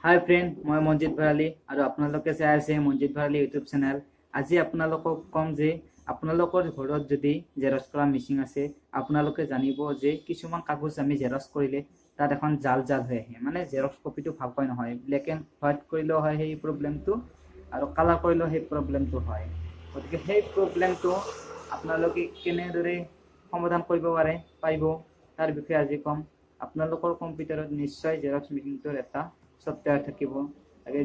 হাই friend, মই মঞ্জিত ভৰালী আৰু আপোনালোকে চাই আছে মঞ্জিত ভৰালী ইউটিউব চেনেল। আজি আপোনালোকক কম যে আপোনালোকৰ ঘৰত যদি জেৰক্স কৰা মেচিন আছে, আপোনালোকে জানিব যে কিছুমান কাগজ আমি জেৰক্স কৰিলে তাত এখন জাল জাল হৈ আহে, মানে জেৰক্স কপিটো ভালকৈ নহয়। ব্লেক এণ্ড হোৱাইট কৰিলেও হয় সেই প্ৰব্লেমটো, আৰু কালাৰ কৰিলেও সেই প্ৰব্লেমটো হয়। গতিকে সেই প্ৰব্লেমটো আপোনালোকে কেনেদৰে সমাধান কৰিব পাৰিব তাৰ বিষয়ে আজি ক'ম। আপোনালোকৰ কম্পিউটাৰত নিশ্চয় জেৰক্স মেচিনটোৰ এটা সফ্টৱেৰ থাকিব,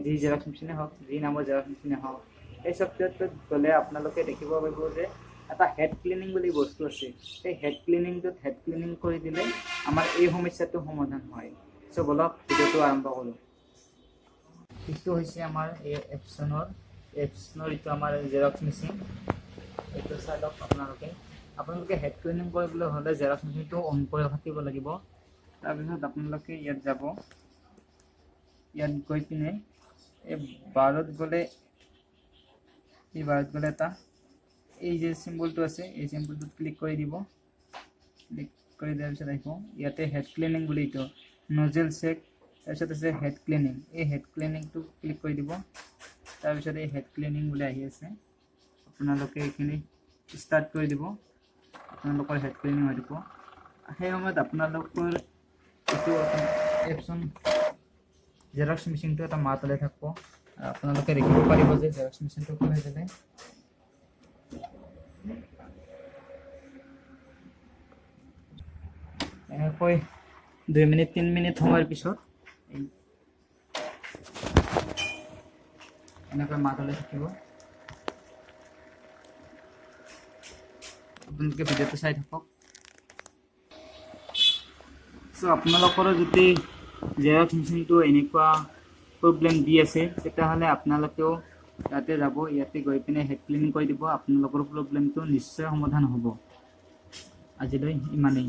যি জেৰক্স মেচিনে হওক, যি নামৰ জেৰক্স মেচিনে হওক। এই সফ্টৱেৰটোত গ'লে আপোনালোকে দেখিব পাৰিব যে এটা হেড ক্লিনিং বুলি বস্তু আছে। সেই হেড ক্লিনিংটোত হেড ক্লিনিং কৰি দিলে আমাৰ এই সমস্যাটো সমাধান হয়। চ' বলক ভিডিঅ'টো আৰম্ভ কৰোঁ। এইটো হৈছে আমাৰ এই এপছনৰ এইটো আমাৰ জেৰক্স মেচিন। এইটো চাই লওক আপোনালোকে হেড ক্লিনিং কৰিবলৈ হ'লে জেৰক্স মেচিনটো অন কৰি থাকিব লাগিব। তাৰপিছত আপোনালোকে ইয়াত যাব, ইয়াত গৈ পিনে এই বাৰত গ'লে এটা এই যে চিম্বলটো আছে, এই চিম্বলটোত ক্লিক কৰি দিব। ক্লিক কৰি দিয়াৰ পিছত আহিব ইয়াতে হেড ক্লিনিং বুলি, এইটো নজেল চেক, তাৰপিছত আছে হেড ক্লিনিং। এই হেড ক্লিনিংটো ক্লিক কৰি দিব। তাৰপিছত এই হেড ক্লিনিং বুলি আহি আছে, আপোনালোকে এইখিনি ষ্টাৰ্ট কৰি দিব। আপোনালোকৰ হেড ক্লিনিং হৈ দিব। সেই সময়ত আপোনালোকৰ এইটো এপছন জেৰক্স মেচিনটো এটা মাত ওলাই থাকিব। আপোনালোকে দেখিব পাৰিব যে জেৰক্স মেচিনটো খুলি দিলে এনেকৈ 2 মিনিট 3 মিনিট সময়ৰ পিছত এনেকৈ মাত ওলাই থাকিব। আপোনালোকে ভিডিঅ'টো চাই থাকক। চ' আপোনালোকৰো যদি জেৰক্স মেচিনটো এনেকুৱা প্ৰব্লেম দি আছে, তেতিয়াহ'লে আপোনালোকেও ইয়াতে যাব, ইয়াতে গৈ পিনে হেড ক্লিনিং কৰি দিব। আপোনালোকৰ প্ৰব্লেমটো নিশ্চয় সমাধান হ'ব। আজিলৈ ইমানেই।